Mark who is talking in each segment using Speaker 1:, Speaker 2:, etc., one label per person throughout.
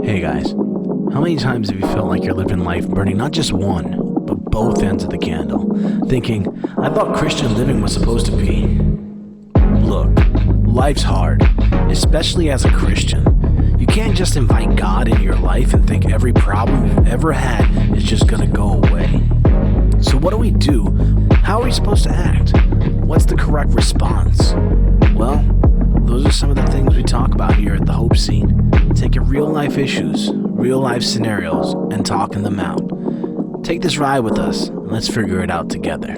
Speaker 1: Hey guys, how many times have you felt like you're living life burning not just one, but both ends of the candle? Thinking, I thought Christian living was supposed to be. Look, life's hard, especially as a Christian. You can't just invite God into your life and think every problem you've ever had is just gonna go away. So what do we do? How are we supposed to act? What's the correct response? Well, those are some of the things we talk about here at the Hope Scene. Taking real life issues, real life scenarios, and talking them out. Take this ride with us, and let's figure it out together.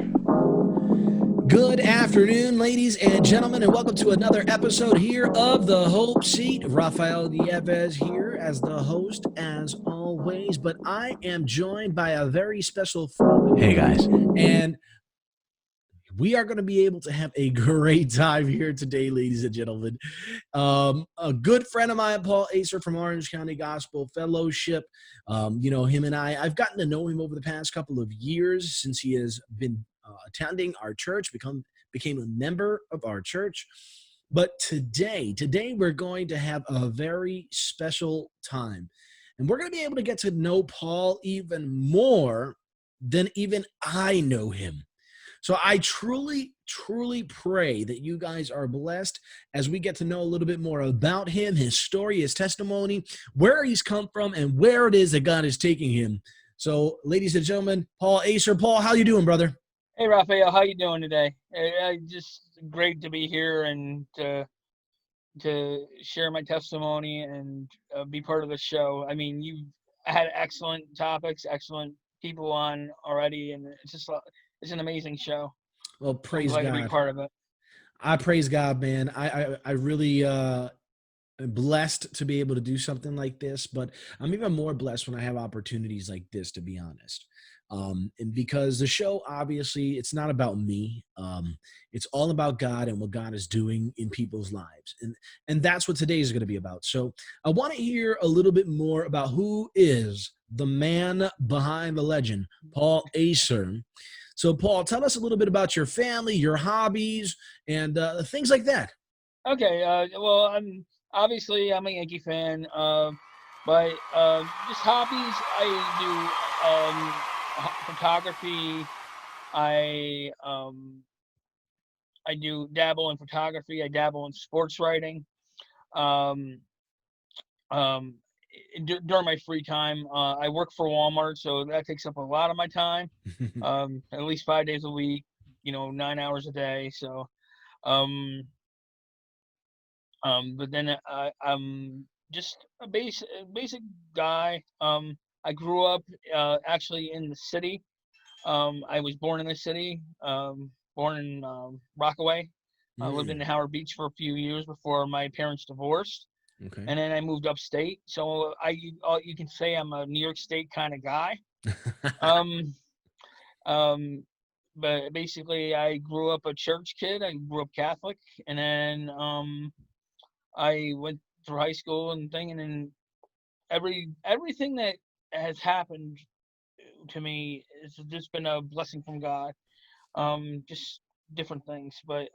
Speaker 2: Good afternoon, ladies and gentlemen, and welcome to another episode here of the Hope Seat. Rafael Nieves here as the host, as always, but I am joined by a very special friend.
Speaker 1: Hey guys.
Speaker 2: And we are going to be able to have a great time here today, ladies and gentlemen. A good friend of mine, Paul Acer from Orange County Gospel Fellowship. Him and I've gotten to know him over the past couple of years since he has been attending our church, became a member of our church. But today we're going to have a very special time. And we're going to be able to get to know Paul even more than even I know him. So I truly, truly pray that you guys are blessed as we get to know a little bit more about him, his story, his testimony, where he's come from, and where it is that God is taking him. So, ladies and gentlemen, Paul Acer. Paul, how you doing, brother?
Speaker 3: Hey, Rafael, how you doing today? Just great to be here and to share my testimony and be part of the show. I mean, you've had excellent topics, excellent people on already, and it's an amazing show.
Speaker 2: Well,
Speaker 3: I'm
Speaker 2: praise
Speaker 3: glad to be
Speaker 2: God.
Speaker 3: part of it.
Speaker 2: I praise God, man. I really am blessed to be able to do something like this, but I'm even more blessed when I have opportunities like this, to be honest. And because the show, obviously, it's not about me. It's all about God and what God is doing in people's lives. And that's what today is going to be about. So I want to hear a little bit more about who is the man behind the legend, Paul Acer. So, Paul, tell us a little bit about your family, your hobbies, and things like that.
Speaker 3: Okay, well, I'm a Yankee fan, but just hobbies. I do photography. I um, I do dabble in photography. I dabble in sports writing. Um, um, During my free time, I work for Walmart, so that takes up a lot of my time. At least 5 days a week, 9 hours a day. So, um, but then I'm just a basic guy. I grew up actually in the city. I was born in the city. Born in Rockaway. I lived in
Speaker 2: Mm,
Speaker 3: Howard Beach for a few years before my parents divorced,
Speaker 2: okay.
Speaker 3: and then I moved upstate. So you can say I'm a New York State kind of guy. Um, um, but basically, I grew up a church kid. I grew up Catholic, and then I went through high school and thing, and then everything that has happened to me has just been a blessing from God. Just different things, but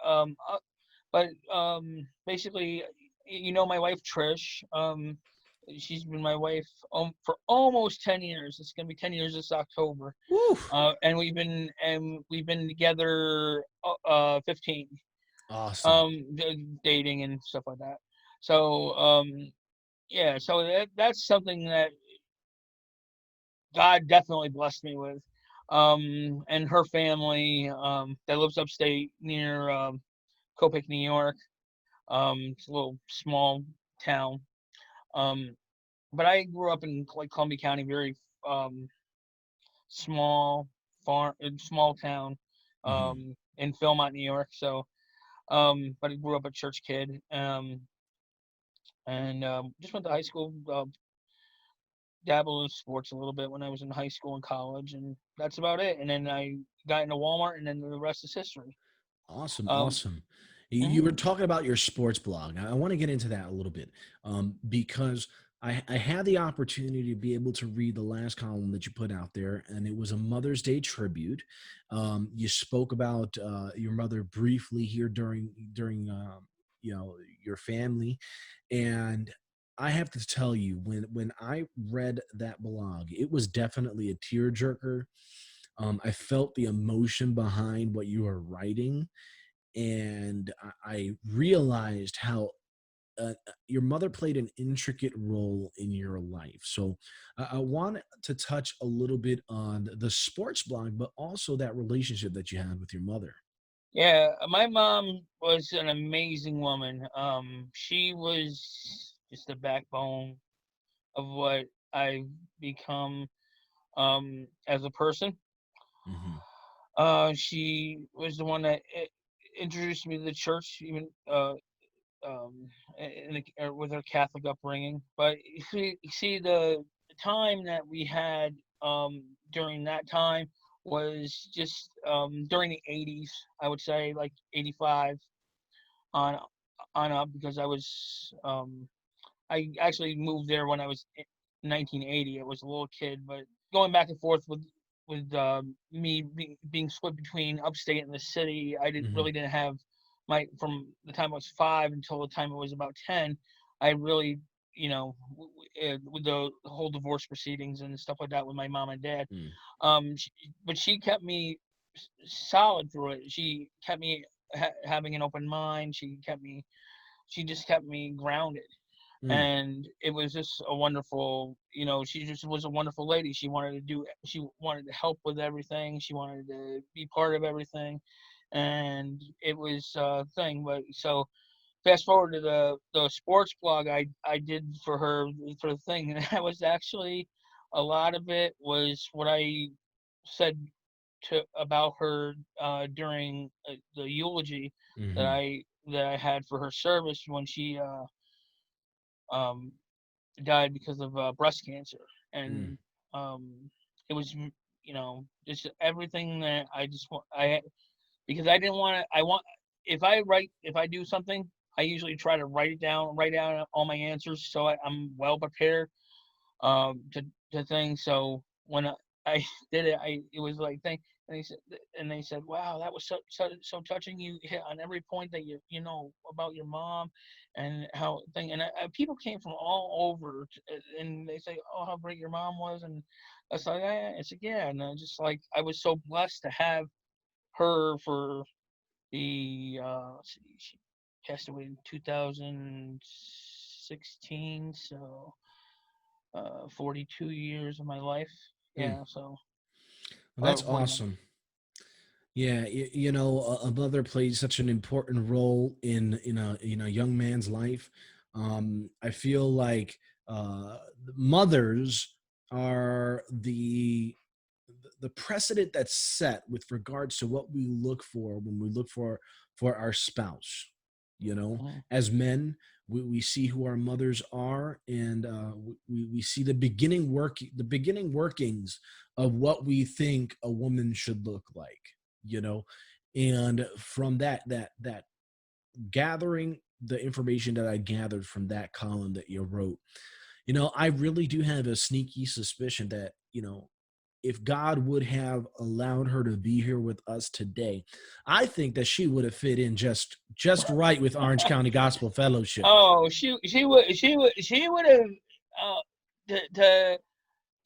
Speaker 3: basically, my wife Trish. She's been my wife for almost 10 years. It's gonna be 10 years this October.
Speaker 2: Woo.
Speaker 3: And we've been together 15.
Speaker 2: Awesome.
Speaker 3: Dating and stuff like that. So yeah, so that's something that God definitely blessed me with. And her family that lives upstate near Copic, New York. It's a little small town. Um, but I grew up in like Columbia County, very um, small small town
Speaker 2: Mhm.
Speaker 3: in Philmont, New York. So, but I grew up a church kid, and just went to high school. Dabbled in sports a little bit when I was in high school and college, and that's about it. And then I got into Walmart, and then the rest is history.
Speaker 2: Awesome,
Speaker 3: Um,
Speaker 2: awesome. You
Speaker 3: mhm.
Speaker 2: were talking about your sports blog. I want to get into that a little bit because I had the opportunity to be able to read the last column that you put out there, and it was a Mother's Day tribute. You spoke about your mother briefly here during your family, and I have to tell you, when I read that blog, it was definitely a tearjerker. I felt the emotion behind what you were writing, and I realized how your mother played an intricate role in your life. So I want to touch a little bit on the sports blog, but also that relationship that you had with your mother.
Speaker 3: Yeah, my mom was an amazing woman. She was just the backbone of what I've become as a person.
Speaker 2: Hmm.
Speaker 3: She was the one that introduced me to the church, even with her Catholic upbringing. But you see, the time that we had during that time was just during the 80s, I would say, like 85 on on up, because I actually moved there when I was 1980. I was a little kid, but going back and forth with me being split between upstate and the city, I
Speaker 2: Hmm.
Speaker 3: didn't have my, from the time I was 5 until the time I was about 10. I really, with the whole divorce proceedings and stuff like that with my mom and dad.
Speaker 2: Mm.
Speaker 3: She, but she kept me solid through it. She kept me having an open mind. She just kept me grounded,
Speaker 2: Mm.
Speaker 3: and it was just a wonderful, she just was a wonderful lady. She wanted to help with everything. She wanted to be part of everything, and it was a thing. But so fast forward to the sports blog I did for her, for the thing, and that was actually, a lot of it was what I said to about her during the eulogy that
Speaker 2: Hmm.
Speaker 3: I had for her service when she um, died because of breast cancer.
Speaker 2: Mm.
Speaker 3: And um, it was, just everything that I just want. I Because I didn't want to. I want, if I do something, I usually try to write down all my answers, so I'm well prepared to things. So when I did it, it was like thing, and they said, "Wow, that was so touching. You hit on every point that you know about your mom, and how thing." And people came from all over, and they say, "Oh, how great your mom was," and I was like, It's like, yeah," and I just like, I was so blessed to have her for let's see, she passed away in 2016, so 42 years of my life.
Speaker 2: Mm.
Speaker 3: Yeah, so
Speaker 2: Well, that's
Speaker 3: 49.
Speaker 2: awesome. Yeah, a mother plays such an important role in a young man's life. I feel like uh, mothers are the precedent that's set with regards to what we look for when we look for our spouse.
Speaker 3: Mhm.
Speaker 2: As men, we see who our mothers are, and we see the beginning workings of what we think a woman should look like. you know and from that gathering the information that I gathered from that column that you wrote, I really do have a sneaky suspicion that, if God would have allowed her to be here with us today, I think that she would have fit in just right with Orange County Gospel Fellowship.
Speaker 3: Oh, she would have uh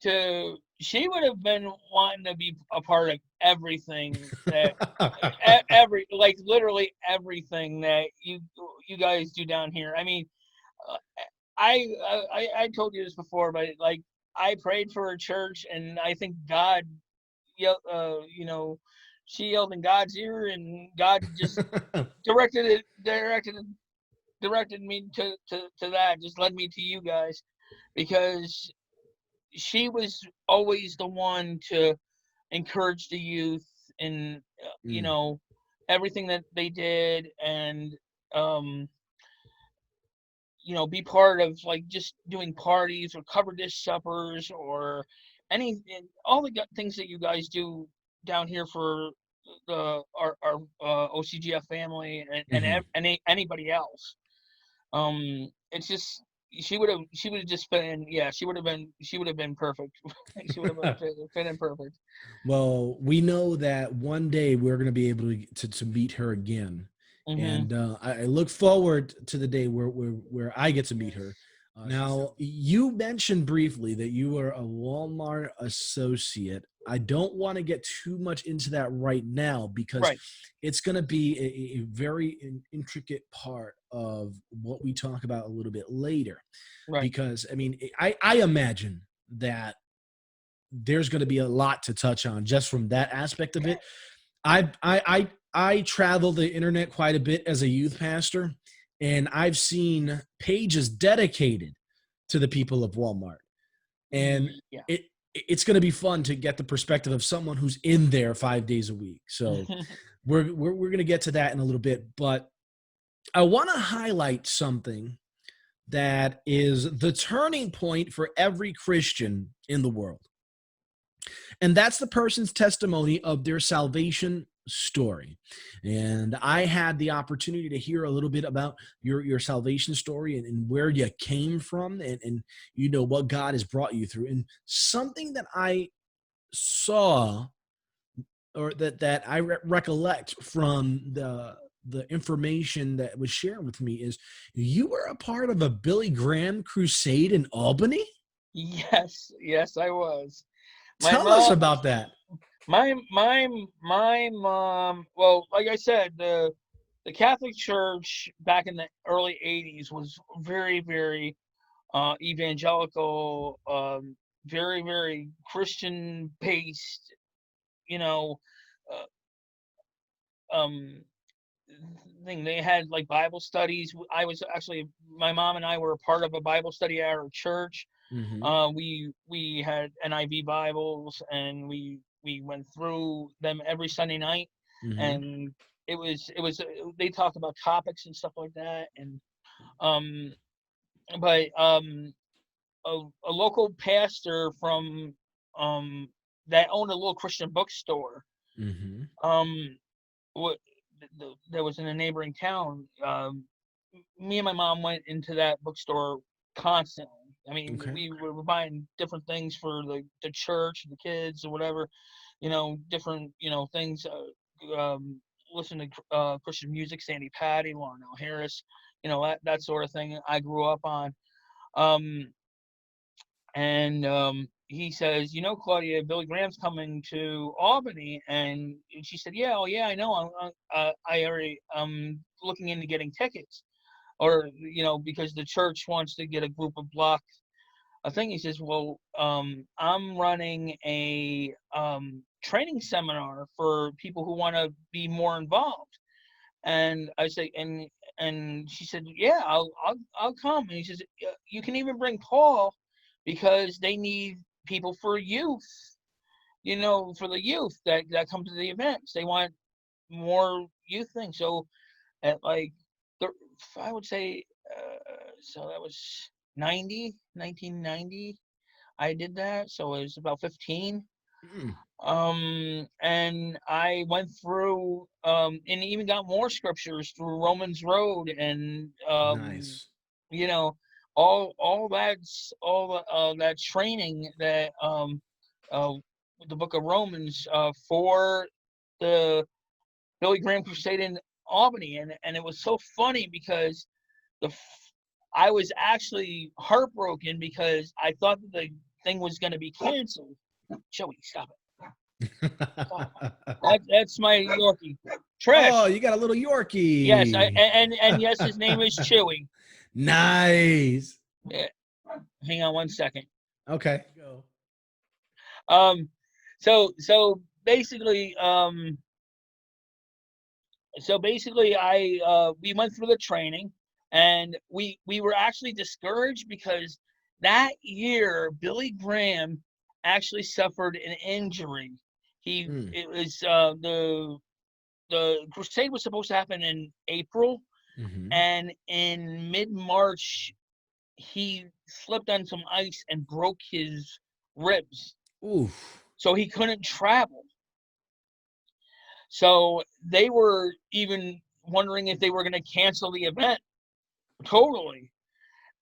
Speaker 3: to she would have been wanting to be a part of everything that every like literally everything that you guys do down here. I mean, uh, I told you this before, but like, I prayed for a church, and I think God yelled, she yelled in God's ear, and God just directed it, directed me to that, just led me to you guys, because she was always the one to encourage the youth in,
Speaker 2: Mm,
Speaker 3: everything that they did, and um be part of, like, just doing parties or cover dish suppers, or all the things that you guys do down here for our OCGF family,
Speaker 2: mhm.
Speaker 3: anybody else. It's just, she would have just been, yeah, she would have been perfect. She would have fit in perfect.
Speaker 2: Well, we know that one day we're going to be able to meet her again,
Speaker 3: Hmm.
Speaker 2: and I look forward to the day where I get to meet her. Now, you mentioned briefly that you were a Walmart associate. I don't want to get too much into that right now because
Speaker 3: Right.
Speaker 2: it's going to be a very intricate part of what we talk about a little bit later.
Speaker 3: Right.
Speaker 2: Because, I mean, I imagine that there's going to be a lot to touch on just from that aspect of it. I travel the internet quite a bit as a youth pastor, and I've seen pages dedicated to the people of Walmart. And
Speaker 3: Yeah.
Speaker 2: it's going to be fun to get the perspective of someone who's in there 5 days a week. So we're going to get to that in a little bit, but I want to highlight something that is the turning point for every Christian in the world. And that's the person's testimony of their salvation story. And I had the opportunity to hear a little bit about your salvation story and where you came from and you know what God has brought you through. And something that I saw or that I recollect from the information that was shared with me is you were a part of a Billy Graham crusade in Albany.
Speaker 3: Yes, I was. My
Speaker 2: Tell us
Speaker 3: mom,
Speaker 2: about that.
Speaker 3: my mom. Well, like I said, the Catholic Church back in the early '80s was very, very evangelical, very, very Christian based. You know, um, thing. They had like Bible studies. I was actually, my mom and I were a part of a Bible study at our church.
Speaker 2: Mm-hmm.
Speaker 3: We had NIV Bibles, and we went through them every Sunday night,
Speaker 2: Mm-hmm.
Speaker 3: and they talked about topics and stuff like that, and um but a local pastor from that owned a little Christian bookstore,
Speaker 2: Mm-hmm.
Speaker 3: um what that was in a neighboring town. Me and my mom went into that bookstore constantly. I mean,
Speaker 2: Okay.
Speaker 3: we were buying different things for the church, the kids, or whatever, different, things. Listen to Christian music, Sandy Patty, Larnell Harris, that sort of thing I grew up on. Um, and he says, Claudia, Billy Graham's coming to Albany, and she said, yeah, oh yeah, I know. I already looking into getting tickets, or because the church wants to get a group of block. I think he says, well, I'm running a training seminar for people who want to be more involved. And I say, and she said, yeah, I'll come. And he says, you can even bring Paul, because they need people for youth, for the youth that come to the events. They want more youth things. So at like, I would say, so that was 1990. I did that. So it was about 15.
Speaker 2: Mm.
Speaker 3: And I went through and even got more scriptures through Romans Road, and
Speaker 2: Nice.
Speaker 3: you know all that training that uh the book of Romans for the Billy Graham Crusade in Albany. And it was so funny because I was actually heartbroken because I thought that the thing was going to be canceled. Joey, stop it. That's my Yorkie. Trish.
Speaker 2: Oh, you got a little
Speaker 3: Yes,
Speaker 2: Yorkie.
Speaker 3: and yes, his name is Chewy.
Speaker 2: Nice.
Speaker 3: Yeah. Hang on one second.
Speaker 2: Okay. Go.
Speaker 3: So basically, I we went through the training, and we were actually discouraged because that year Billy Graham actually suffered an injury. It was the crusade was supposed to happen in April,
Speaker 2: Mm-hmm.
Speaker 3: and in mid-March he slipped on some ice and broke his ribs,
Speaker 2: Oof.
Speaker 3: so he couldn't travel. So they were even wondering if they were going to cancel the event totally,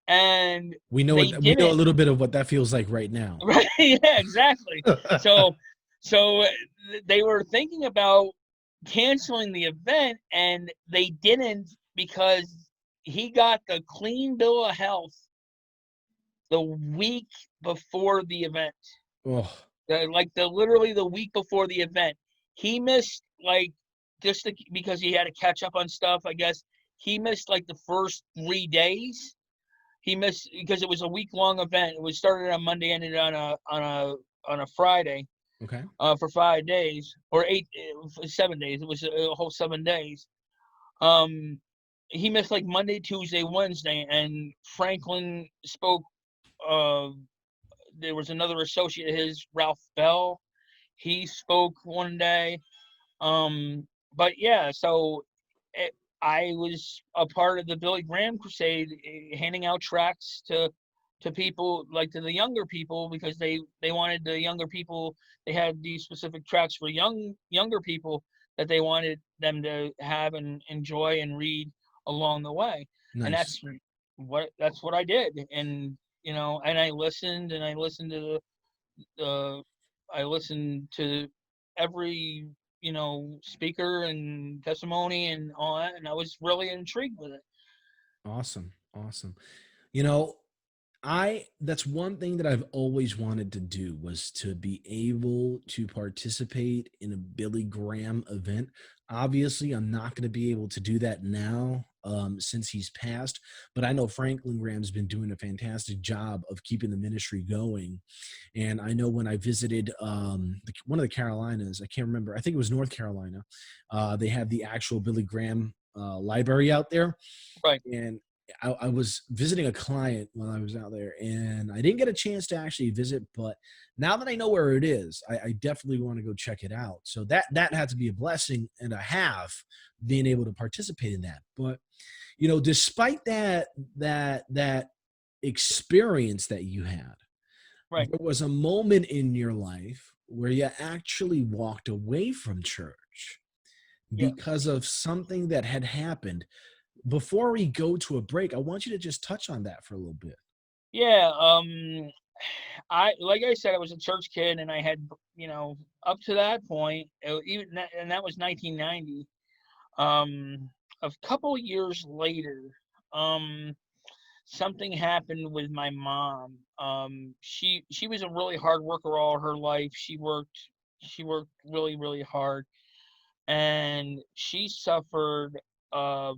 Speaker 3: and
Speaker 2: We know
Speaker 3: they
Speaker 2: we know a
Speaker 3: didn't.
Speaker 2: little bit of what that feels like right now.
Speaker 3: Right? Yeah, exactly. So they were thinking about canceling the event, and they didn't, because he got the clean bill of health the week before the event.
Speaker 2: Oh,
Speaker 3: Literally the week before the event. He missed because he had to catch up on stuff, I guess. He missed like the first 3 days. He missed because it was a week long event. It was started on Monday, ended on a Friday,
Speaker 2: okay.
Speaker 3: for 5 days or 7 days. It was a whole 7 days. Um, he missed like Monday, Tuesday, Wednesday, and Franklin spoke. Uh, there was another associate of his, Ralph Bell. He spoke one day. But yeah, so it, I was a part of the Billy Graham crusade, handing out tracts to people, like to the younger people, because they wanted the younger people. They had these specific tracts for younger people that they wanted them to have and enjoy and read along the way. And
Speaker 2: Nice.
Speaker 3: that's what I did. And and I listened, and uh, I listened to every speaker and testimony and all that, and I was really intrigued with it.
Speaker 2: Awesome. Awesome. You know, that's one thing that I've always wanted to do, was to be able to participate in a Billy Graham event. Obviously, I'm not going to be able to do that now, since he's passed, but I know Franklin Graham's been doing a fantastic job of keeping the ministry going. And I know when I visited one of the Carolinas, I can't remember, I think it was North Carolina, they have the actual Billy Graham library out there.
Speaker 3: Right.
Speaker 2: And I was visiting a client when I was out there, and I didn't get a chance to actually visit. But now that I know where it is, I definitely want to go check it out. So that had to be a blessing and a half, being able to participate in that. But despite that experience that you had,
Speaker 3: Right.
Speaker 2: there was a moment in your life where you actually walked away from church
Speaker 3: Yes.
Speaker 2: because of something that had happened. Before we go to a break, I want you to just touch on that for a little bit.
Speaker 3: Yeah. Like I said, I was a church kid, and I had, up to that point, and that was 1990. A couple years later, um, something happened with my mom. She was a really hard worker all her life. She worked really, really hard, and she suffered a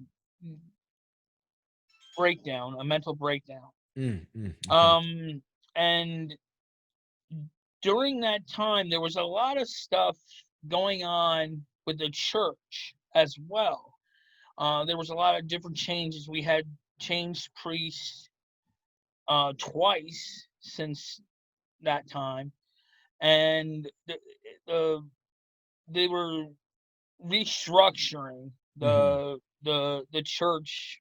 Speaker 3: breakdown, a mental breakdown.
Speaker 2: Okay.
Speaker 3: Um, and during that time, there was a lot of stuff going on with the church as well. There was a lot of different changes. We had changed priests twice since that time, and the they were restructuring
Speaker 2: Hmm.
Speaker 3: the church,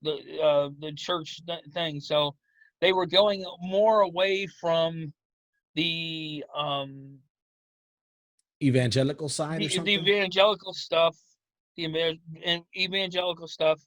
Speaker 3: the church thing. So they were going more away from the um
Speaker 2: Evangelical side or
Speaker 3: the
Speaker 2: something?
Speaker 3: evangelical stuff, evangelical stuff,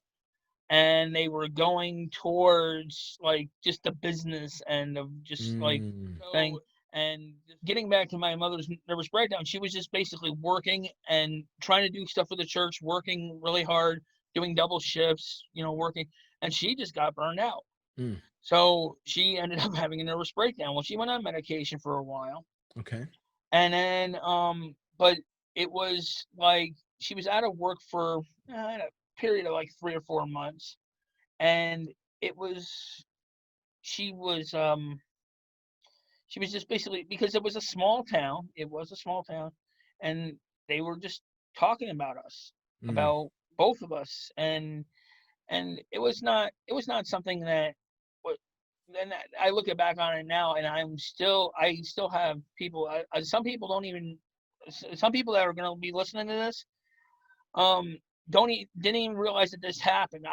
Speaker 3: and they were going towards like just the business and of just like
Speaker 2: Mm.
Speaker 3: thing. And getting back to my mother's nervous breakdown, she was just basically working and trying to do stuff for the church, working really hard, doing double shifts, working, and she just got burned out.
Speaker 2: Mm.
Speaker 3: So she ended up having a nervous breakdown. Well, she went on medication for a while,
Speaker 2: Okay.
Speaker 3: and then but it was like she was out of work for a period of like 3 or 4 months, and it was she was um she was just basically, because it was a small town. It was a small town, and they were just talking about us,
Speaker 2: Mm.
Speaker 3: about both of us, and it was not something that. Then I look back on it now, and I still have people. Some people don't even. Some people that are going to be listening to this, um, didn't even realize that this happened.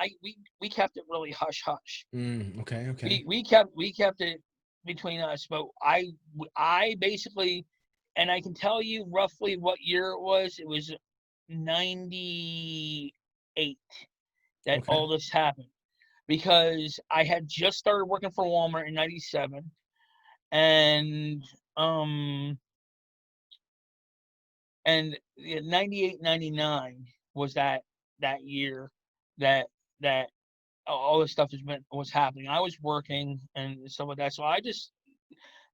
Speaker 3: We kept it really hush hush.
Speaker 2: Mm. Okay. Okay.
Speaker 3: We kept it between us. But I basically, and I can tell you roughly what year it was. It was 98 that
Speaker 2: Okay.
Speaker 3: all this happened, because I had just started working for Walmart in 97, and um and 98, 99 was that year that that all this stuff was happening. I was working and stuff like that. So I just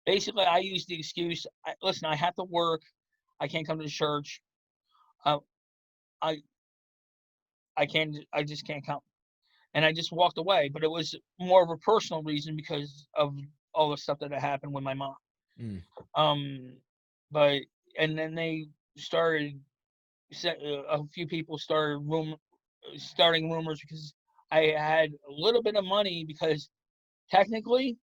Speaker 3: basically I used the excuse. Listen, I have to work. I can't come to church. Uh, I I can't. I just can't come. And I just walked away. But it was more of a personal reason because of all the stuff that had happened with my mom.
Speaker 2: Mm.
Speaker 3: But and then they started. A few people started starting rumors because I had a little bit of money because technically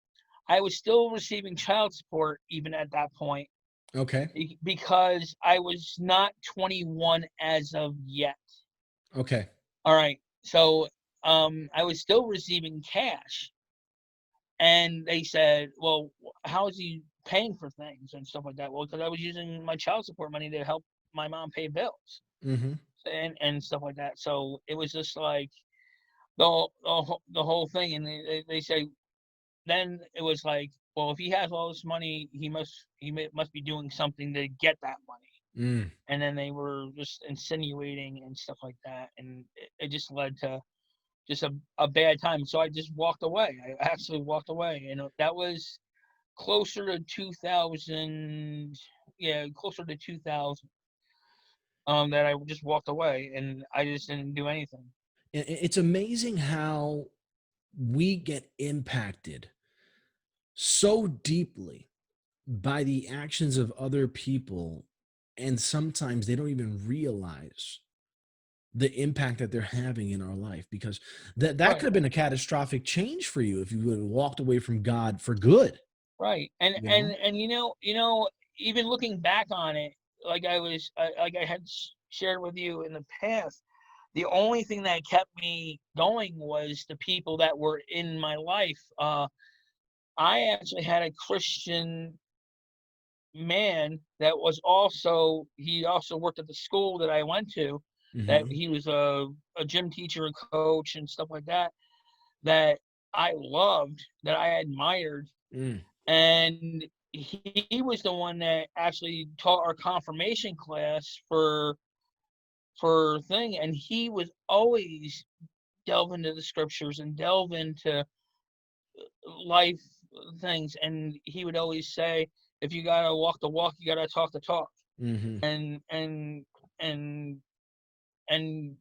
Speaker 3: I was still receiving child support even at that point
Speaker 2: Okay.
Speaker 3: because I was not 21 as of yet.
Speaker 2: Okay.
Speaker 3: All right. So I was still receiving cash. And they said, well, how is he paying for things and stuff like that? Well, because I was using my child support money to help my mom pay bills
Speaker 2: Mm-hmm.
Speaker 3: and stuff like that. So it was just like the whole thing. And they say, then it was like, well, if he has all this money, he must be doing something to get that money.
Speaker 2: Mm.
Speaker 3: And then they were just insinuating and stuff like that, and it just led to just a bad time. So I just walked away. I actually walked away, and that was closer to 2000. Yeah, closer to 2000. That I just walked away, and I just didn't do anything.
Speaker 2: It's amazing how we get impacted so deeply by the actions of other people, and sometimes they don't even realize the impact that they're having in our life, because that
Speaker 3: Right.
Speaker 2: could have been a catastrophic change for you if you would have walked away from God for good.
Speaker 3: Right. And
Speaker 2: You
Speaker 3: and
Speaker 2: know?
Speaker 3: and even looking back on it, like I had shared with you in the past, the only thing that kept me going was the people that were in my life. I actually had a Christian man that was also he also worked at the school that I went to, that
Speaker 2: Hmm.
Speaker 3: he was a gym teacher, a coach, and stuff like that, that I loved, that I admired.
Speaker 2: Mm.
Speaker 3: And he was the one that actually taught our confirmation class for thing, and he was always delve into the scriptures and delve into life things, and he would always say, if you gotta walk the walk, you gotta talk the talk.
Speaker 2: Hmm.
Speaker 3: And and and and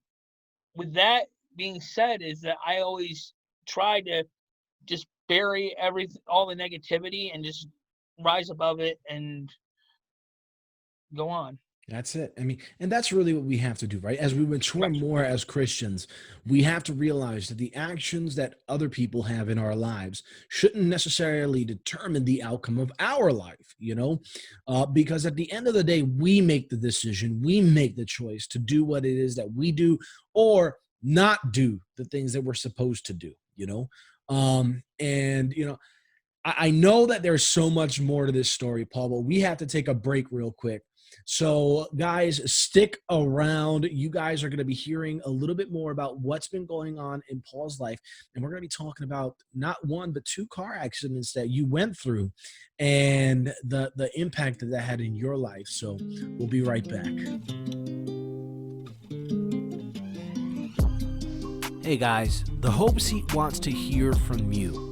Speaker 3: with that being said, is that I always try to just bury all the negativity and just rise above it and go on.
Speaker 2: That's it. I mean, and that's really what we have to do, right? As we mature
Speaker 3: Right.
Speaker 2: more as Christians, we have to realize that the actions that other people have in our lives shouldn't necessarily determine the outcome of our life, because at the end of the day, we make the decision, we make the choice to do what it is that we do or not do the things that we're supposed to do. And I know that there's so much more to this story, Paul, but we have to take a break real quick. So, guys, stick around. You guys are going to be hearing a little bit more about what's been going on in Paul's life. And we're going to be talking about not one, but two car accidents that you went through and the impact that had in your life. So, we'll be right back. Hey, guys, the Hope Seat wants to hear from you.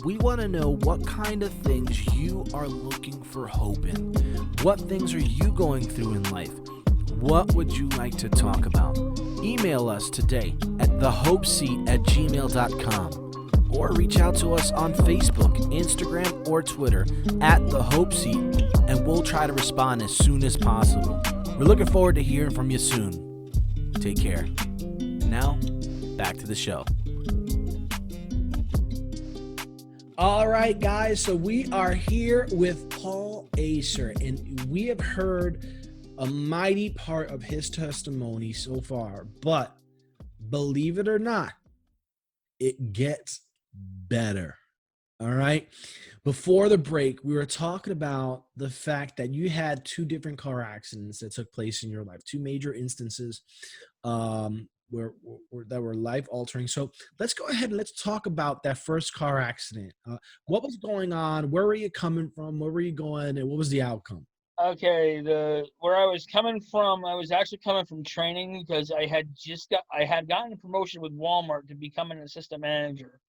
Speaker 2: We want to know what kind of things you are looking for hope in. What things are you going through in life? What would you like to talk about? Email us today at thehopeseat@gmail.com or reach out to us on Facebook, Instagram, or Twitter at The Hope Seat, and we'll try to respond as soon as possible. We're looking forward to hearing from you soon. Take care. Now, back to the show. All right, guys, so we are here with Paul Acer, and we have heard a mighty part of his testimony so far, but believe it or not, it gets better. All right. Before the break, we were talking about the fact that you had two different car accidents that took place in your life, two major instances that were life altering. So let's go ahead and let's talk about that first car accident. What was going on? Where were you coming from? Where were you going? And what was the outcome?
Speaker 3: Okay, where I was coming from, I was actually coming from training because I had gotten a promotion with Wal-Mart to become an assistant manager,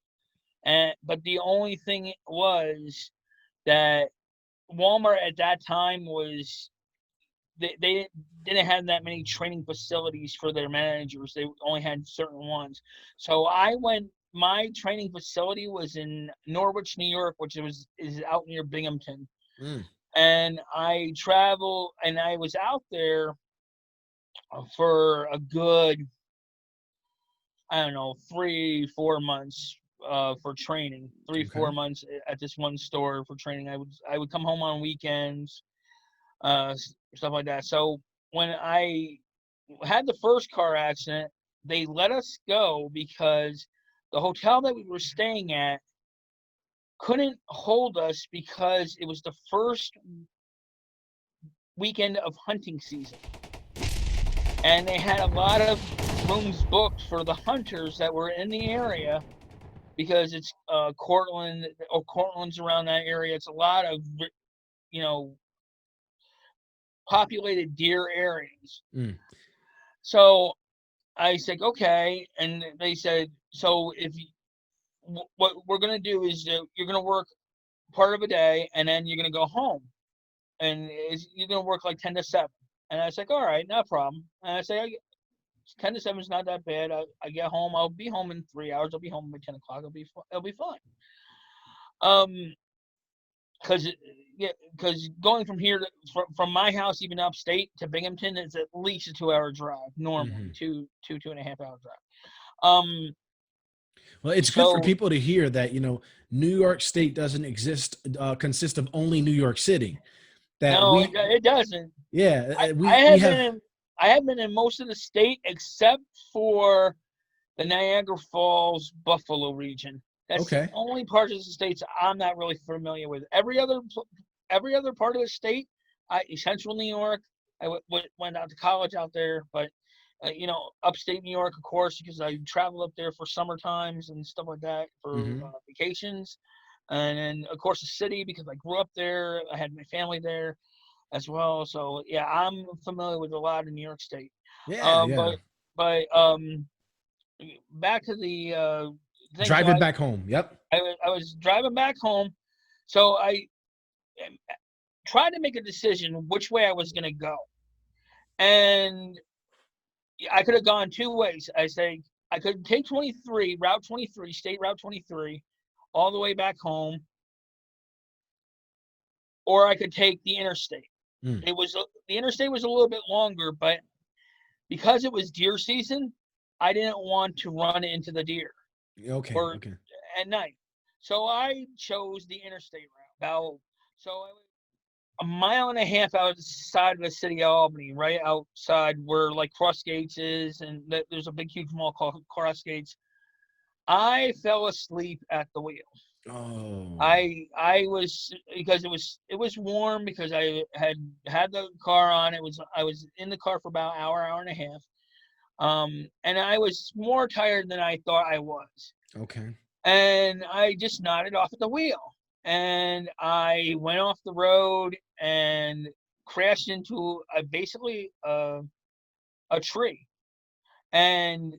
Speaker 3: but the only thing was that Walmart at that time was they didn't have that many training facilities for their managers. They only had certain ones. So my training facility was in Norwich, New York, which is out near Binghamton.
Speaker 2: Mm.
Speaker 3: And I traveled, and I was out there for a good, I don't know, 3-4 months for training. 3-4
Speaker 2: Okay.
Speaker 3: months at this one store for training. I would come home on weekends, stuff like that. So when I had the first car accident, they let us go because the hotel that we were staying at couldn't hold us because it was the first weekend of hunting season. And they had a lot of rooms booked for the hunters that were in the area because it's Cortland, or Cortland's around that area. It's a lot of, you know, populated deer areas.
Speaker 2: Mm.
Speaker 3: So I said, okay. And they said, so what we're going to do is you're going to work part of a day and then you're going to go home. And you're going to work like 10 to 7. And I was like, all right, no problem. And I said, 10 to 7 is not that bad. I get home. I'll be home in 3 hours. I'll be home by 10 o'clock. It'll be fine. Because going from here from my house even upstate to Binghamton is at least a 2-hour drive normally,
Speaker 2: Mm-hmm.
Speaker 3: 2.5 hour drive.
Speaker 2: Well, it's good for
Speaker 3: So
Speaker 2: people to hear that, New York State doesn't consist of only New York City. That
Speaker 3: no,
Speaker 2: we,
Speaker 3: it doesn't.
Speaker 2: yeah,
Speaker 3: I
Speaker 2: we
Speaker 3: have
Speaker 2: have.
Speaker 3: been in most of the state except for the Niagara Falls, Buffalo region. That's the
Speaker 2: Okay.
Speaker 3: only part of the states I'm not really familiar with. Every other part of the state, Central New York, I went out to college out there, but upstate New York, of course, because I travel up there for summer times and stuff like that for
Speaker 2: Mm-hmm.
Speaker 3: vacations, and then of course the city because I grew up there. I had my family there as well, so yeah, I'm familiar with a lot of New York State.
Speaker 2: Yeah,
Speaker 3: Um,
Speaker 2: yeah.
Speaker 3: but but back to the thing. So
Speaker 2: Driving back home. Yep.
Speaker 3: I was driving back home, so I tried to make a decision which way I was going to go, and I could have gone two ways. I say I could take 23, Route 23, State Route 23, all the way back home, or I could take the interstate.
Speaker 2: Mm.
Speaker 3: The interstate was a little bit longer, but because it was deer season, I didn't want to run into the deer
Speaker 2: Okay.
Speaker 3: or
Speaker 2: Okay.
Speaker 3: at night. So I chose the interstate route. So I was a mile and a half outside of the city of Albany, right outside where like Cross Gates is, and there's a big, huge mall called Cross Gates. I fell asleep at the wheel.
Speaker 2: Oh.
Speaker 3: I was because it was warm because I had the car on. I was in the car for about hour and a half. And I was more tired than I thought I was.
Speaker 2: Okay.
Speaker 3: And I just nodded off at the wheel. And I went off the road and crashed into basically a tree and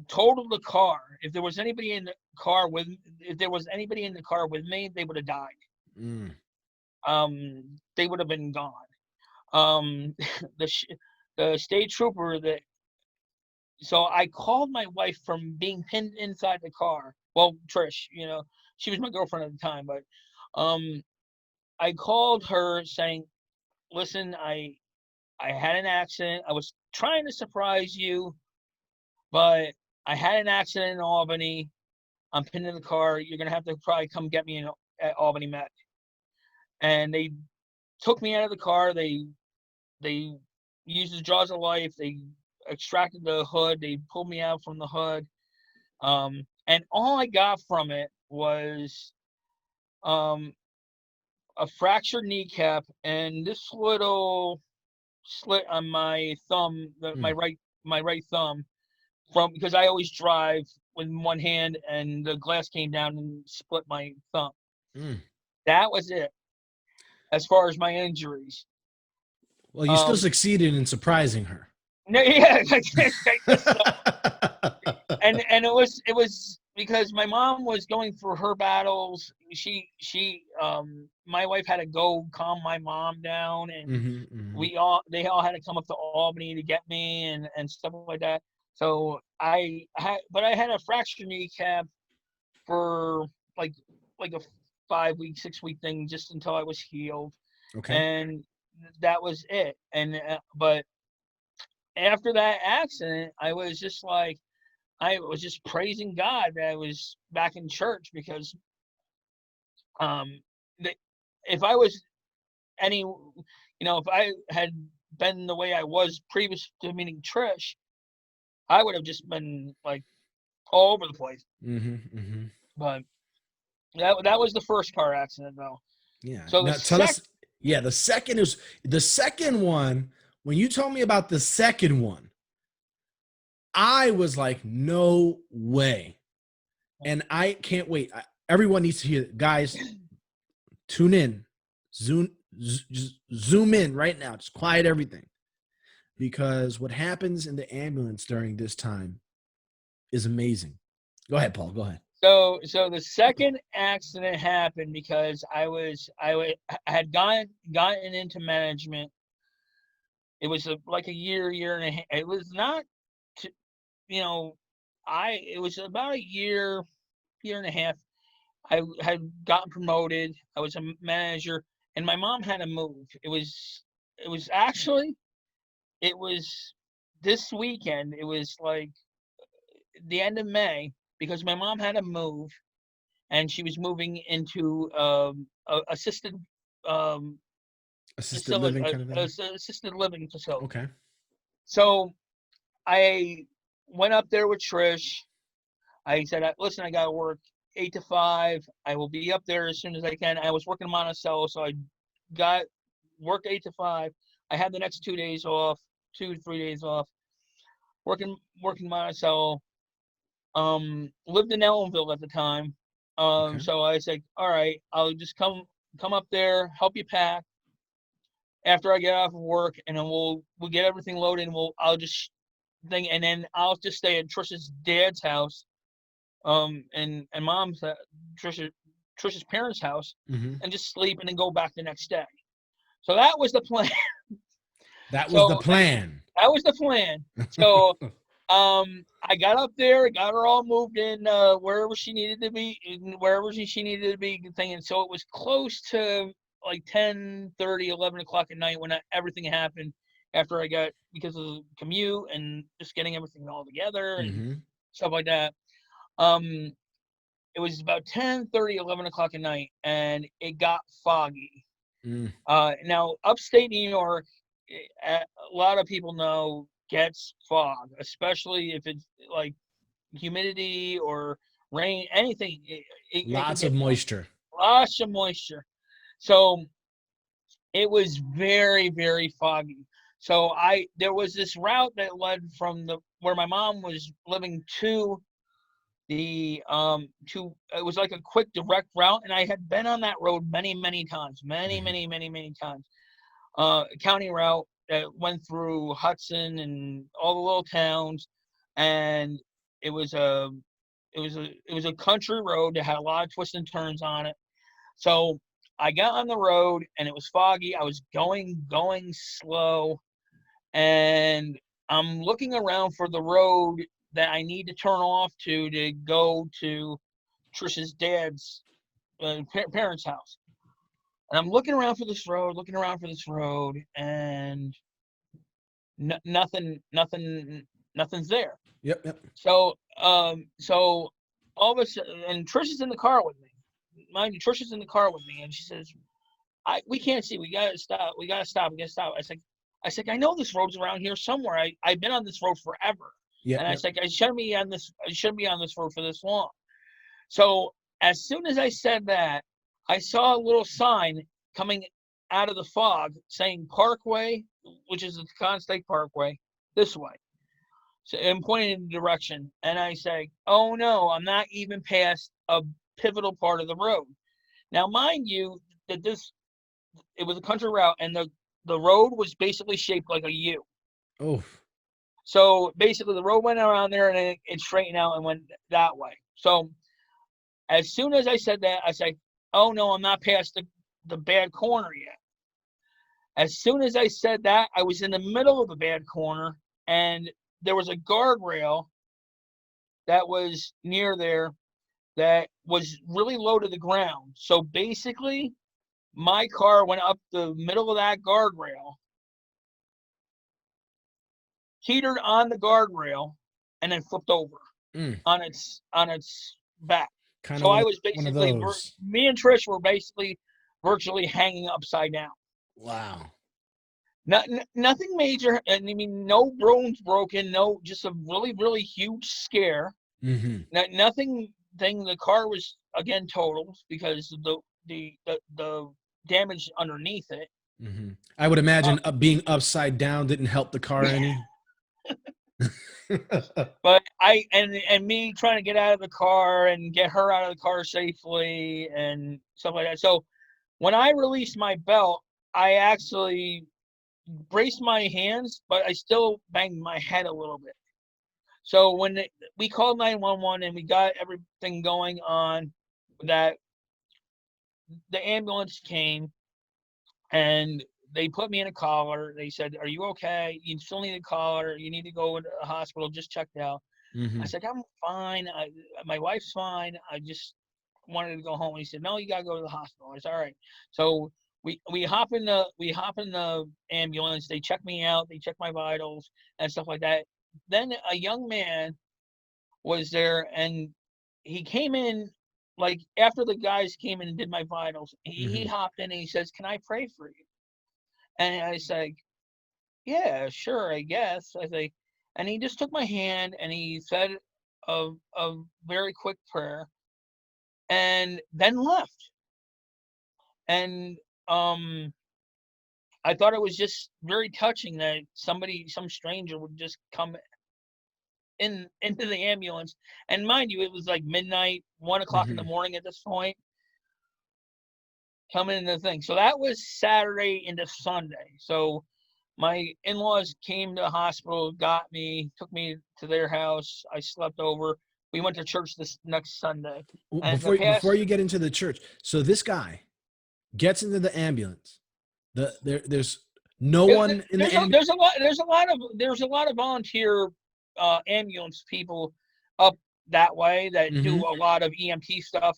Speaker 3: totaled the car. If there was anybody in the car with me, they would have died.
Speaker 2: Mm.
Speaker 3: They would have been gone. Um, the the state trooper that so I called my wife from being pinned inside the car. Well, Trish, she was my girlfriend at the time, but um, I called her saying, "Listen, I had an accident. I was trying to surprise you, but I had an accident in Albany. I'm pinned in the car. You're gonna have to probably come get me at Albany Met." And they took me out of the car. They used the jaws of life. They extracted the hood. They pulled me out from the hood. And all I got from it was um, a fractured kneecap and this little slit on my thumb,
Speaker 2: Mm.
Speaker 3: my right thumb, from because I always drive with one hand, and the glass came down and split my thumb.
Speaker 2: Mm.
Speaker 3: That was it as far as my injuries.
Speaker 2: Well, you still succeeded in surprising her.
Speaker 3: No, yeah, I guess so. And it was because my mom was going through her battles. My wife had to go calm my mom down, and they all had to come up to Albany to get me and stuff like that. So I had a fractured kneecap for like a 5-week, 6-week thing just until I was healed.
Speaker 2: Okay.
Speaker 3: And that was it. And but after that accident, I was just like, I was just praising God that I was back in church, because um if I was if I had been the way I was previous to meeting Trish, I would have just been like all over the place. But that was the first car accident, though.
Speaker 2: Yeah.
Speaker 3: So
Speaker 2: now tell us. Yeah, the second one. When you told me about the second one, I was like, no way. And I can't wait. Everyone needs to hear it. Guys, tune in. Zoom in right now. Just quiet everything. Because what happens in the ambulance during this time is amazing. Go ahead, Paul. Go ahead.
Speaker 3: So the second accident happened because I had gotten into management. It was like a year and a half. It was not, it was about a year and a half. I had gotten promoted. I was a manager, and my mom had to move. It was actually, it was this weekend. It was like the end of May, because my mom had to move, and she was moving into assisted
Speaker 2: living kind of thing.
Speaker 3: Assisted living facility.
Speaker 2: Okay.
Speaker 3: So I went up there with Trish. I said, listen, I got to work 8 to 5. I will be up there as soon as I can. I was working in Monticello, so I got work 8 to 5. I had the next 2 days off, 2 to 3 days off, working Monticello. Lived in Ellenville at the time.
Speaker 2: Okay.
Speaker 3: So I said, all right, I'll just come up there, help you pack after I get off of work, and then we'll get everything loaded, and I'll just thing, and then I'll just stay at Trish's dad's house, and mom's Trish's parents' house, and just sleep, and then go back the next day. So that was the plan.
Speaker 2: That was the plan.
Speaker 3: That was the plan. So I got up there, got her all moved in wherever she needed to be, thinking. So it was close to like 10:30, 11 o'clock at night when everything happened, after I got, because of the commute and just getting everything all together and stuff like that. It was about 10:30, 11 o'clock at night, and it got foggy. Now, upstate New York, a lot of people know, gets fog, especially if it's like humidity or rain, anything.
Speaker 2: Lots of moisture.
Speaker 3: Lots of moisture. So it was very, very foggy. So there was this route that led from where my mom was living to it was like a quick direct route, and I had been on that road many times, many times. County route that went through Hudson and all the little towns, and it was a country road that had a lot of twists and turns on it. So I got on the road, and it was foggy. I was going slow, and I'm looking around for the road that I need to turn off to go to Trish's dad's parents' house. And I'm looking around for this road, and nothing's there.
Speaker 2: Yep.
Speaker 3: So all of a sudden, and Trish is in the car with me. Mind you, Trish is in the car with me, and she says, we can't see. We gotta stop. I said, I know this road's around here somewhere. I've been on this road forever. And I said, I shouldn't be on this road for this long. So as soon as I said that, I saw a little sign coming out of the fog saying Parkway, which is the Con State Parkway, this way. So, and pointing in the direction. And I say, oh no, I'm not even past a pivotal part of the road. Now, mind you, that it was a country route, and the the road was basically shaped like a U.
Speaker 2: Oh.
Speaker 3: So basically, the road went around there and it straightened out and went that way. So as soon as I said that, I said, "Oh no, I'm not past the bad corner yet." As soon as I said that, I was in the middle of the bad corner, and there was a guardrail that was near there that was really low to the ground. So basically, my car went up the middle of that guardrail, teetered on the guardrail, and then flipped over on its back.
Speaker 2: Kind
Speaker 3: So
Speaker 2: of
Speaker 3: I was
Speaker 2: one of
Speaker 3: basically,
Speaker 2: those.
Speaker 3: me and Trish were basically virtually hanging upside down.
Speaker 2: Wow.
Speaker 3: Nothing major, and I mean, no bones broken, no, just a really, really huge scare. Nothing. The car was again totaled because the damage underneath it.
Speaker 2: I would imagine being upside down didn't help the car any.
Speaker 3: But and me trying to get out of the car and get her out of the car safely and stuff like that. So when I released my belt, I actually braced my hands, but I still banged my head a little bit. So when we called 911 and we got everything going on, that the ambulance came and they put me in a collar. They said, "Are you okay? You still need a collar. You need to go to the hospital. Just checked out." I said, "I'm fine. My wife's fine. I just wanted to go home." He said, "No, you gotta go to the hospital." I said, "All right." So we hop in the ambulance. They check me out. They check my vitals and stuff like that. Then a young man was there, and he came in like after the guys came in and did my vitals. He hopped in and he says, "Can I pray for you?" And I said, "Yeah, sure, I guess." I say, and he just took my hand and he said a very quick prayer, and then left. And I thought it was just very touching that some stranger would just come into the ambulance. And mind you, it was like midnight, 1 o'clock in the morning at this point, coming into the thing. So that was Saturday into Sunday. So my in-laws came to the hospital, got me, took me to their house. I slept over. We went to church this next Sunday. And
Speaker 2: Before you get into the church, so this guy gets into the ambulance. There's no one in the ambulance.
Speaker 3: There's a lot of volunteer ambulance people up that way that do a lot of EMT stuff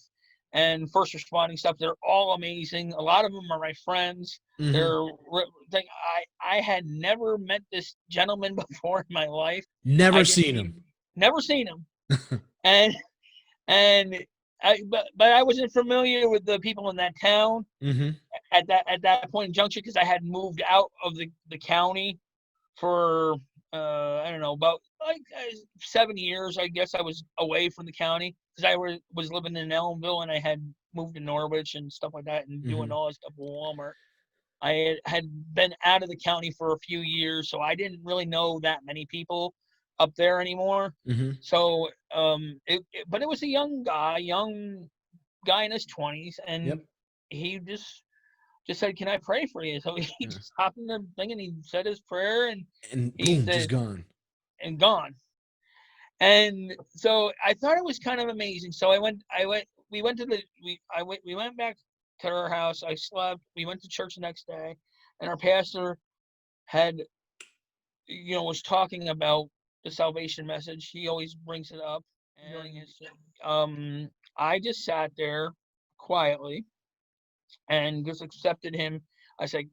Speaker 3: and first responding stuff. They're all amazing. A lot of them are my friends. I had never met this gentleman before in my life.
Speaker 2: Never seen him.
Speaker 3: and but I wasn't familiar with the people in that town at that point in junction, because I had moved out of the county for I don't know, about like 7 years. I guess I was away from the county because I was living in Ellenville, and I had moved to Norwich and stuff like that, and doing all this stuff with Wal-Mart. I had been out of the county for a few years, so I didn't really know that many people up there anymore. So but it was a young guy in his 20s, and he just said, "Can I pray for you?" So he just hopped in the thing and he said his prayer, and he
Speaker 2: boom,
Speaker 3: said,
Speaker 2: just gone.
Speaker 3: And gone. And so I thought it was kind of amazing. So we went back to our house. I slept. We went to church the next day, and our pastor had, was talking about the salvation message. He always brings it up. And I just sat there quietly and just accepted him. I said,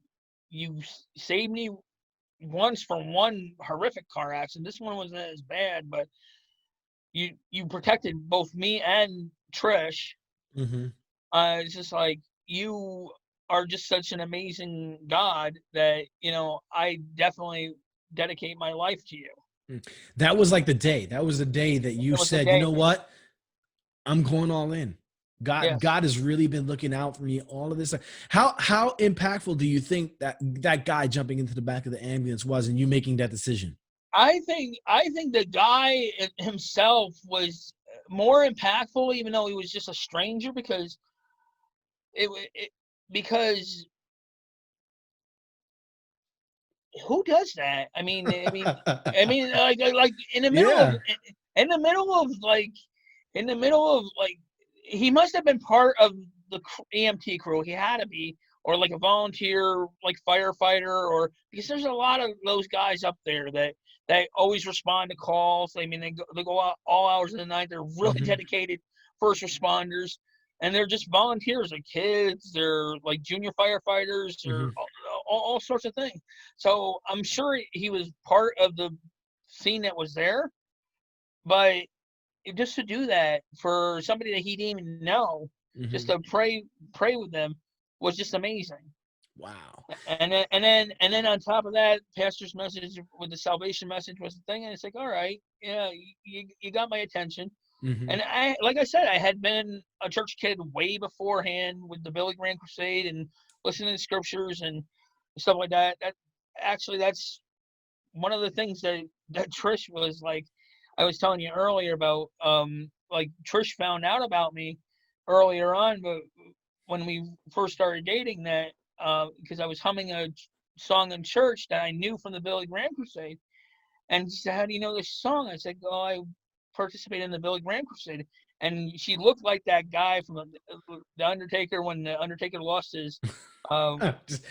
Speaker 3: "You saved me once from one horrific car accident. This one wasn't as bad, but you protected both me and Trish." It's just like, you are just such an amazing God that, I definitely dedicate my life to you.
Speaker 2: That was like the day. That was the day that you said, "You know what? I'm going all in." God has really been looking out for me all of this. How impactful do you think that guy jumping into the back of the ambulance was in you making that decision?
Speaker 3: I think the guy himself was more impactful, even though he was just a stranger, because because who does that? Like in the middle of
Speaker 2: Yeah.
Speaker 3: in the middle of like in the middle of like he must have been part of the EMT crew. He had to be, or like a volunteer, like firefighter, or because there's a lot of those guys up there that always respond to calls. I mean, they go out all hours of the night. They're really
Speaker 2: Hmm.
Speaker 3: dedicated first responders, and they're just volunteers. They're kids. They're like junior firefighters. Or
Speaker 2: Hmm.
Speaker 3: all sorts of things. So I'm sure he was part of the scene that was there, but just to do that for somebody that he didn't even know, just
Speaker 2: Hmm.
Speaker 3: to pray with them was just amazing.
Speaker 2: Wow.
Speaker 3: And then on top of that, pastor's message with the salvation message was the thing, and it's like, all right, yeah, you got my attention.
Speaker 2: Hmm.
Speaker 3: And I, like I said, I had been a church kid way beforehand with the Billy Graham Crusade and listening to scriptures and stuff like that. That's one of the things that Trish was like. I was telling you earlier about like Trish found out about me earlier on, but when we first started dating, that because I was humming a song in church that I knew from the Billy Graham Crusade, and she said, "How do you know this song?" I said, "Oh, I participated in the Billy Graham Crusade." And she looked like that guy from the Undertaker when the Undertaker lost his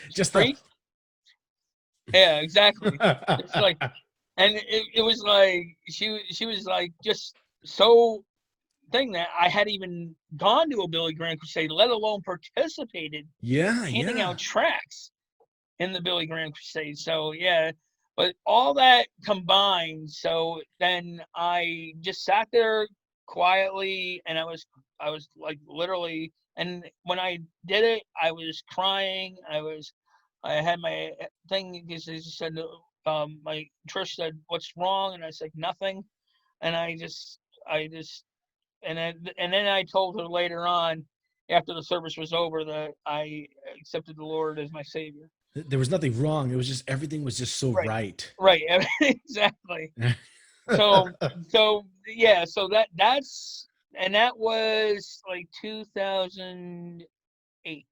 Speaker 2: Just the.
Speaker 3: streak. Yeah, exactly. It's like, and it was like she was like just so thing that I had even gone to a Billy Graham Crusade, let alone participated
Speaker 2: Yeah,
Speaker 3: handing
Speaker 2: yeah.
Speaker 3: out tracks in the Billy Graham Crusade. So yeah, but all that combined, so then I just sat there quietly, and I was like literally, and when I did it, I was crying. I had my thing because they said, my Trish said, "What's wrong?" And I said, "Nothing." And I just, and then I told her later on, after the service was over, that I accepted the Lord as my Savior.
Speaker 2: There was nothing wrong. It was just everything was just so
Speaker 3: Right,
Speaker 2: right.
Speaker 3: right, exactly. So, so yeah, so that was like 2008.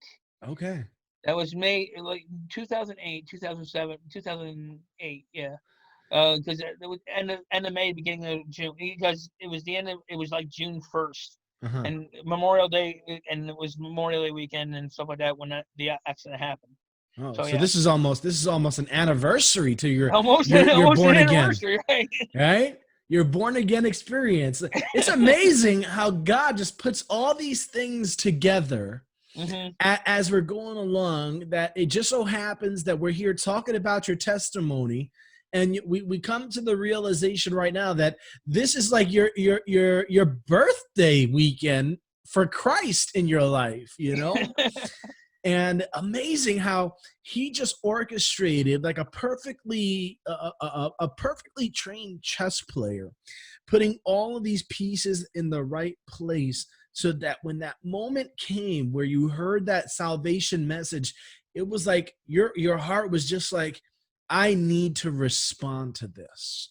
Speaker 2: Okay.
Speaker 3: That was May, like 2008, 2007, 2008. Yeah. Because it was end of May, beginning of June, because it was like June 1st,
Speaker 2: Uh-huh.
Speaker 3: and Memorial Day, and it was Memorial Day weekend and stuff like that when the accident happened.
Speaker 2: Oh,
Speaker 3: So
Speaker 2: so
Speaker 3: yeah,
Speaker 2: this is almost an anniversary to your
Speaker 3: almost
Speaker 2: your your
Speaker 3: almost an
Speaker 2: born again,
Speaker 3: anniversary, right?
Speaker 2: right? Your born again experience. It's amazing how God just puts all these things together
Speaker 3: Hmm.
Speaker 2: as we're going along, that it just so happens that we're here talking about your testimony, and we come to the realization right now that this is like your birthday weekend for Christ in your life, and amazing how he just orchestrated like a perfectly trained chess player, putting all of these pieces in the right place, so that when that moment came where you heard that salvation message, it was like your heart was just like, I need to respond to this.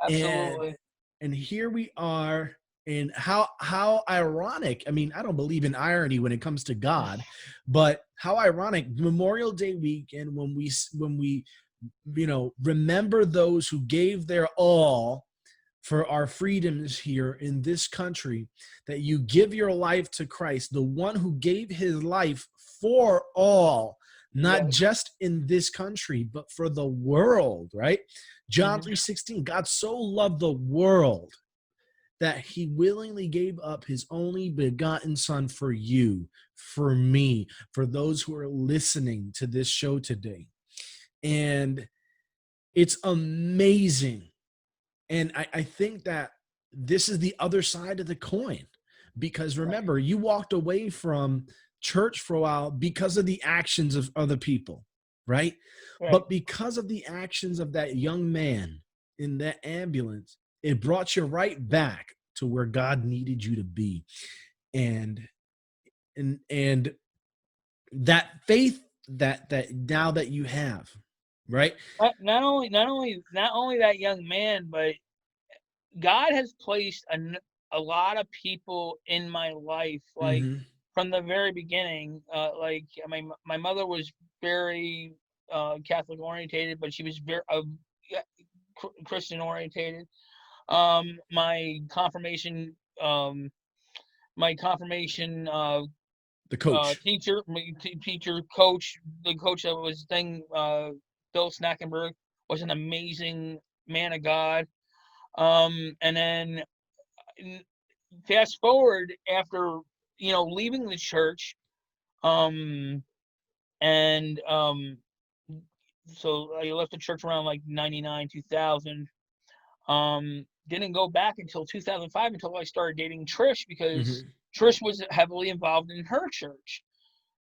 Speaker 2: and
Speaker 3: Absolutely.
Speaker 2: and here we are. And how ironic. I mean, I don't believe in irony when it comes to God, but how ironic, Memorial Day weekend, when we remember those who gave their all for our freedoms here in this country, that you give your life to Christ, the one who gave his life for all, not
Speaker 3: Yes.
Speaker 2: just in this country, but for the world, right? John
Speaker 3: Hmm.
Speaker 2: 3:16, God so loved the world that he willingly gave up his only begotten son for you, for me, for those who are listening to this show today. And it's amazing. And I think that this is the other side of the coin, because
Speaker 3: Right.
Speaker 2: remember, you walked away from church for a while because of the actions of other people, right?
Speaker 3: Right.
Speaker 2: But because of the actions of that young man in that ambulance, it brought you right back to where God needed you to be. And and that faith that now that you have, right?
Speaker 3: Not only that young man, but God has placed a lot of people in my life, like
Speaker 2: Mm-hmm.
Speaker 3: from the very beginning. Like, I mean, my mother was very Catholic orientated, but she was very Christian orientated. My confirmation
Speaker 2: The coach.
Speaker 3: teacher, coach, the coach that was Bill Snackenberg, was an amazing man of God. And then fast forward after, leaving the church, so I left the church around like 99, 2000. Didn't go back until 2005 until I started dating Trish, because Trish was heavily involved in her church.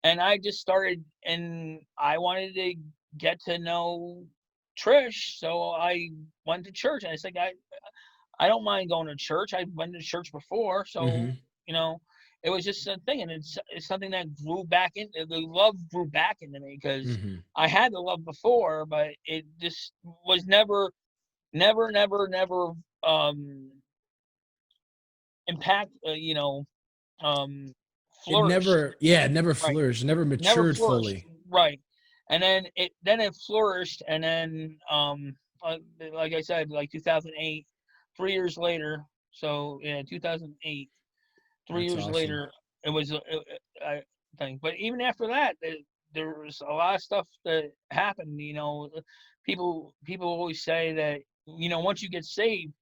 Speaker 3: And I just started, and I wanted to get to know Trish, so I went to church. And I said, I don't mind going to church. I went to church before, so it was just a thing, and it's something that grew back in. The love grew back into me, because I had the love before, but it just was never impact. Flourished.
Speaker 2: It never flourished, never matured fully.
Speaker 3: Right. And then it flourished, and then like I said, like 2008, 3 years later. So yeah, 2008. 3 years
Speaker 2: awesome.
Speaker 3: later, it was a thing. But even after that, there was a lot of stuff that happened. People always say that once you get saved,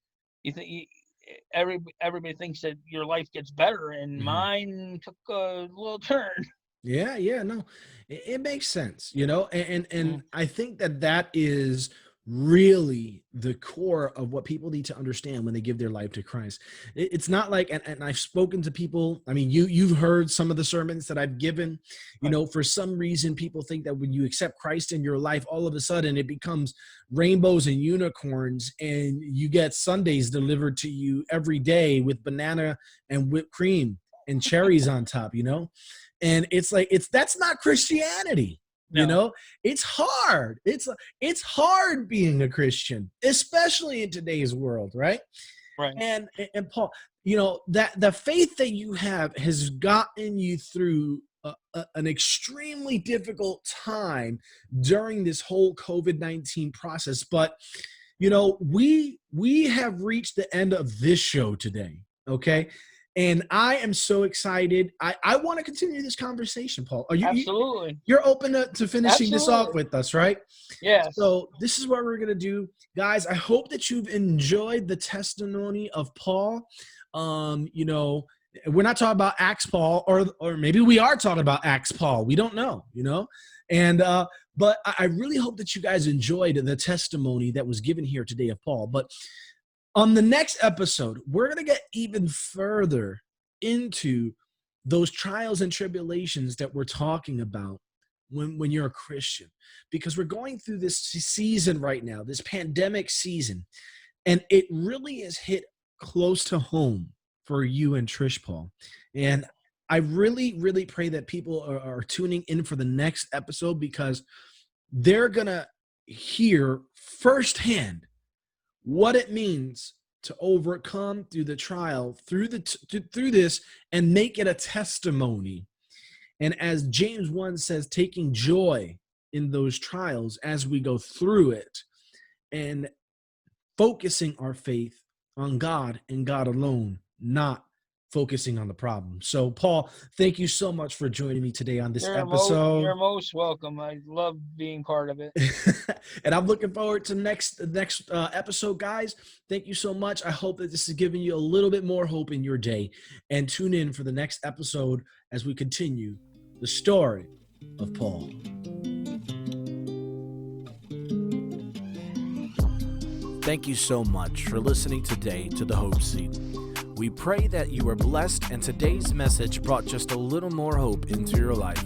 Speaker 3: you think everybody thinks that your life gets better, and mine took a little turn.
Speaker 2: Yeah, no, it makes sense, and I think that is really the core of what people need to understand when they give their life to Christ. It's not like, and I've spoken to people, I mean, you've heard some of the sermons that I've given, for some reason, people think that when you accept Christ in your life, all of a sudden it becomes rainbows and unicorns, and you get sundaes delivered to you every day with banana and whipped cream and cherries on top, and it's like, that's not Christianity.
Speaker 3: No.
Speaker 2: It's hard. It's hard being a Christian, especially in today's world, right?
Speaker 3: Right.
Speaker 2: And Paul, that the faith that you have has gotten you through an extremely difficult time during this whole COVID-19 process. But we have reached the end of this show today. Okay. And I am so excited. I want to continue this conversation, Paul. Are you
Speaker 3: Absolutely.
Speaker 2: You're open to finishing this off with us, right?
Speaker 3: Yeah.
Speaker 2: So this is what we're going to do. Guys, I hope that you've enjoyed the testimony of Paul. We're not talking about Acts Paul, or maybe we are talking about Acts Paul. We don't know, And but I really hope that you guys enjoyed the testimony that was given here today of Paul. But on the next episode, we're going to get even further into those trials and tribulations that we're talking about when you're a Christian, because we're going through this season right now, this pandemic season, and it really is hit close to home for you and Trish, Paul. And I really, really pray that people are tuning in for the next episode, because they're going to hear firsthand what it means to overcome through the trial, through this, and make it a testimony. And as James 1 says, taking joy in those trials as we go through it, and focusing our faith on God and God alone, not focusing on the problem. So, Paul, thank you so much for joining me today on this episode.
Speaker 3: You're most welcome. I love being part of it.
Speaker 2: And I'm looking forward to the next episode, guys. Thank you so much. I hope that this is giving you a little bit more hope in your day. And tune in for the next episode as we continue the story of Paul.
Speaker 1: Thank you so much for listening today to The Hope Seat. We pray that you are blessed and today's message brought just a little more hope into your life.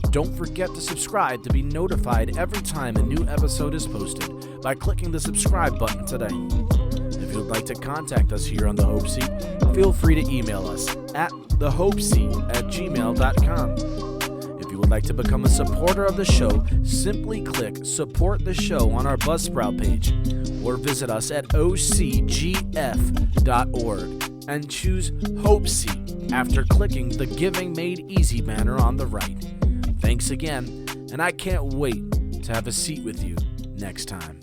Speaker 1: Don't forget to subscribe to be notified every time a new episode is posted by clicking the subscribe button today. If you'd like to contact us here on The Hope Seat, feel free to email us at thehopeseat@gmail.com. If you would like to become a supporter of the show, simply click Support the Show on our Buzzsprout page, or visit us at ocgf.org and choose Hope Seat after clicking the Giving Made Easy banner on the right. Thanks again, and I can't wait to have a seat with you next time.